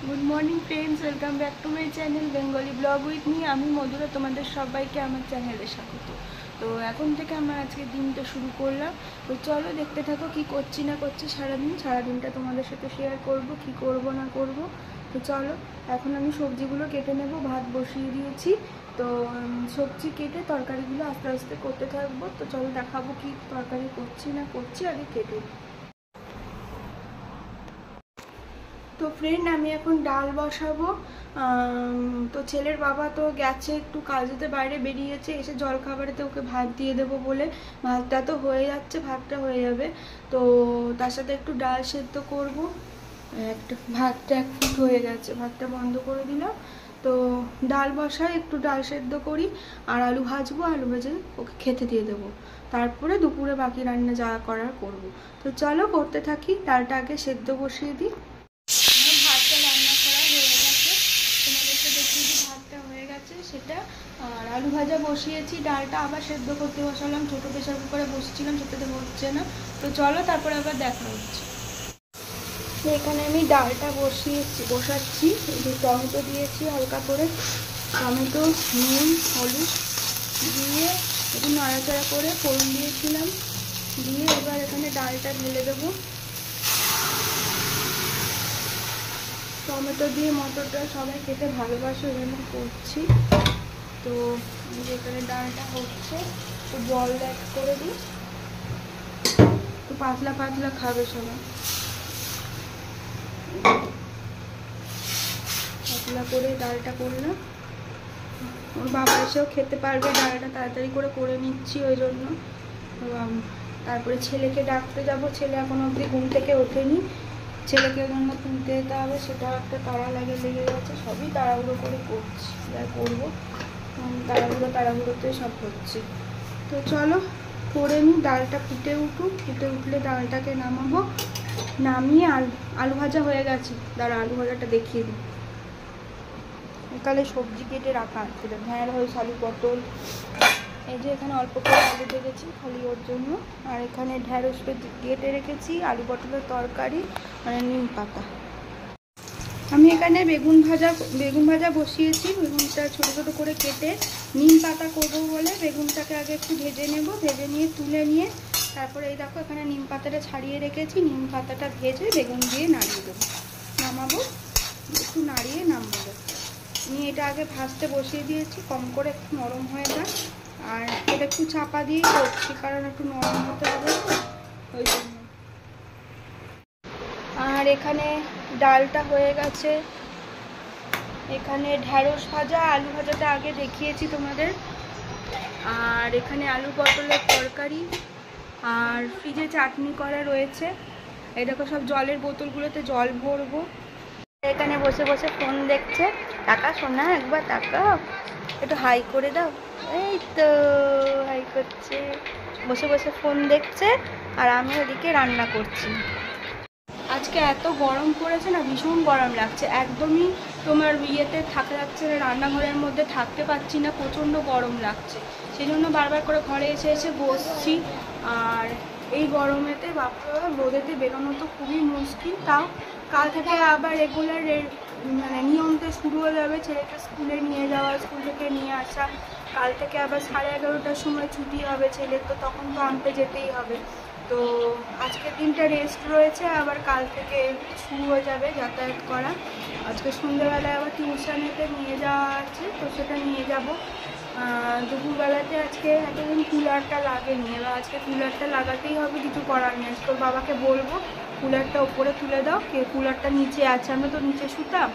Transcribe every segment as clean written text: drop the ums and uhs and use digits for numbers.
Good morning friends, welcome back to my channel Bengali blog with me. আমি মধুরা, তোমাদের সবাইকে আমার চ্যানেলে স্বাগত। তো এখন থেকে আমরা আজকে দিনটা শুরু করলাম। তো চলো দেখতে থাকো কি করছি না করছি সারাদিনটা তোমাদের সাথে শেয়ার করব, কি করব না করব। তো চলো, এখন আমি সবজিগুলো কেটে নেব, ভাত বসিয়ে দিয়েছি। তো সবজি কেটে তরকারিগুলো আস্তে আস্তে করতে থাকবো। তো চলো দেখাবো কি তরকারি করছি না করছি, আগে কেটে। তো ফ্রেন্ড, আমি এখন ডাল বসাবো। তো ছেলের বাবা তো গেছে একটু কাজেতে, বাইরে বেরিয়েছে, এসে জল খাবারেতে ওকে ভাত দিয়ে দেবো বলে। ভাতটা তো হয়ে যাচ্ছে, ভাতটা হয়ে যাবে। তো তার সাথে একটু ডাল সেদ্ধ করবো। ভাতটা 1 ফুট হয়ে গেছে, ভাতটা বন্ধ করে দিলাম। তো ডাল বসাই, একটু ডাল সেদ্ধ করি, আর আলু ভাজবো, আলু ভেজে ওকে খেতে দিয়ে দেবো। তারপরে দুপুরে বাকি রান্না যা করার করব। তো চলো করতে থাকি। ডালটা আগে সেদ্ধ বসিয়ে দিই। ভাতটা রান্না করা হয়ে গেছে, তোমাদেরকে দেখিয়ে দিই। ভাতটা হয়ে গেছে সেটা, আর আলু ভাজা বসিয়েছি। ডালটা আবার সেদ্ধ করতে বসালাম, ছোটো প্রেশার কুকারে বসছিলাম, সেটাতে হচ্ছে না। তো চলো তারপরে আবার দেখা হচ্ছে। এখানে আমি ডালটা বসাচ্ছি। এই যে টমেটো দিয়েছি হালকা করে, টমেটো, নুন, হলুদ দিয়ে একটু নাড়াচাড়া করে ফোড়ন দিয়েছিলাম, দিয়ে এবার এখানে ডালটা ঢেলে দেবো। টমেটো দিয়ে মটরটা সবাই খেতে ভালোবাসে, ওই জন্য করছি। তো এখানে ডালটা হচ্ছে, তো জল অ্যাড করে দিই। তো পাতলা পাতলা খাবে সবাই, পাতলা করে ডালটা করলাম। ওর বাবা এসেও খেতে পারবে, ডালটা তাড়াতাড়ি করে নিচ্ছি ওই জন্য। তারপরে ছেলেকে ডাকতে যাব, ছেলে এখন অবধি ঘুম থেকে ওঠেনি। ছেলেকে জন্য তুলতে যেতে হবে, সেটাও একটা তাড়া লেগে গেছে। সবই তাড়াহুড়ো করে করছি, যা করবো তাড়াহুড়োতে সব হচ্ছে। তো চলো করে নিই। ডালটা ফুটে উঠলে ডালটাকে নামাবো। নামিয়ে আলু ভাজা হয়ে গেছে, দাঁড়া আলু ভাজাটা দেখিয়ে দিই। একালে সবজি কেটে রাখা আছে, ঢেঁড়স, আলু, পটল। এই যে এখানে অল্প করে আলু ভেজেছি খালি ওর জন্য, আর এখানে ঢেঁড়স কেটে রেখেছি, আলু পটলের তরকারি, মানে নিম পাতা। আমি এখানে বেগুন ভাজা বসিয়েছি। বেগুনটা ছোটো ছোটো করে কেটে নিম পাতা করবো বলে বেগুনটাকে আগে একটু ভেজে নেব। ভেজে নিয়ে তুলে নিয়ে তারপরে এই দেখো এখানে নিম পাতাটা ছাড়িয়ে রেখেছি। নিম পাতাটা ভেজে বেগুন দিয়ে নাড়িয়ে দেবো, নামাবো, একটু নাড়িয়ে নামাবো। নিয়ে এটা আগে ভাজতে বসিয়ে দিয়েছি, কম করে একটু নরম হয়ে যায়। আর এটা একটু চাপা দিয়েই করছি, কারণ একটু নরম হতে হবে ওই জন্য। আর এখানে ডালটা হয়ে গেছে। এখানে ঢেঁড়স ভাজা, আলু ভাজাটা আগে দেখিয়েছি তোমাদের। আর এখানে আলু পটলের তরকারি, আর ফ্রিজে চাটনি করা রয়েছে। এই দেখো সব জলের বোতলগুলোতে জল ভরবো। এখানে বসে বসে ফোন দেখছে। টাকা শোনা, একবার টাকা, একটু হাই করে দাও। এই তো হাই করছে, বসে বসে ফোন দেখছে, আর আমি ওদিকে রান্না করছি। আজকে এত গরম পড়েছে না, ভীষণ গরম লাগছে, একদমই তোমার ইয়েতে থাকা যাচ্ছে না, রান্নাঘরের মধ্যে থাকতে পারছি না, প্রচণ্ড গরম লাগছে। সেই জন্য বারবার করে ঘরে এসে বসছি। আর এই গরমেতে বাপরে, রোদেতে বেরোনো তো খুবই মুশকিল। তাও কাল থেকে আবার রেগুলার মানে নিয়মটা শুরু হয়ে যাবে। ছেলেকে স্কুলে নিয়ে যাওয়া, স্কুল থেকে নিয়ে আসা। কাল থেকে আবার 11:30টার সময় ছুটি হবে ছেলের, তো তখন তো আনতে যেতেই হবে। তো আজকের দিনটা রেস্ট রয়েছে, আবার কাল থেকে শুরু হয়ে যাবে যাতায়াত করা। আজকে সন্ধ্যেবেলায় আবার টিউশনেতে নিয়ে যাওয়া আছে, তো সেটা নিয়ে যাব। দুপুরবেলাতে আজকে এতদিন কুলারটা লাগেনি, এবার আজকে কুলারটা লাগাতেই হবে, কিছু করার নেই। আজকে বাবাকে বলবো কুলারটা ওপরে তুলে দাও, কুলারটা নিচে আছে, আমি তো নিচে শুতাম,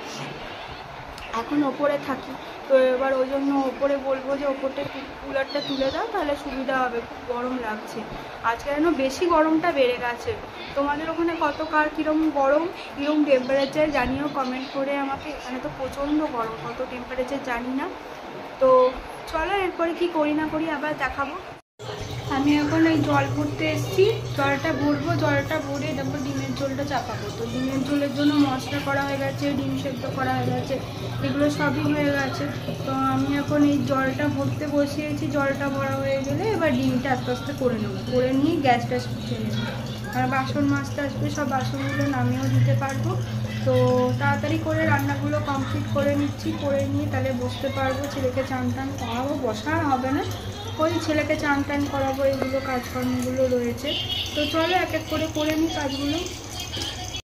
এখন ওপরে থাকি। তো এবার ওই জন্য ওপরে বলবো যে ওপরটা কুলারটা তুলে দাও, তাহলে সুবিধা হবে। খুব গরম লাগছে আজকে, যেন বেশি গরমটা বেড়ে গেছে। তোমাদের ওখানে কীরকম গরম, কীরকম টেম্পারেচার জানিও কমেন্ট করে আমাকে। এখানে তো প্রচণ্ড গরম, কত টেম্পারেচার জানি না। তো চলো এরপরে কি করি না করি আবার দেখাবো। আমি এখন এই জল ভরতে এসেছি, জলটা ভরবো, জলটা ভরে তারপর ডিমের ঝোলটা চাপাবো। তো ডিমের ঝোলের জন্য মশলা করা হয়ে গেছে, ডিম সেদ্ধ করা হয়ে গেছে, এগুলো সবই হয়ে গেছে। তো আমি এখন এই জলটা ভরতে বসিয়েছি। জলটা ভরা হয়ে গেলে এবার ডিমটা আস্তে আস্তে করে নেবো, করে নিয়ে গ্যাসটা ছেড়ে নেবো। আর বাসন মাজতে আসবে, সব বাসনগুলো নামিয়েও দিতে পারবো। তো তাড়াতাড়ি করে রান্নাগুলো কমপ্লিট করে নিচ্ছি, করে নিয়ে তাহলে বসতে পারবো। ছেলেকে চান টান করাবো, বসা হবে না, ওই ছেলেকে চান টান করাবো, এগুলো কাজকর্মগুলো রয়েছে। তো চলো এক এক করে নিই কাজগুলো।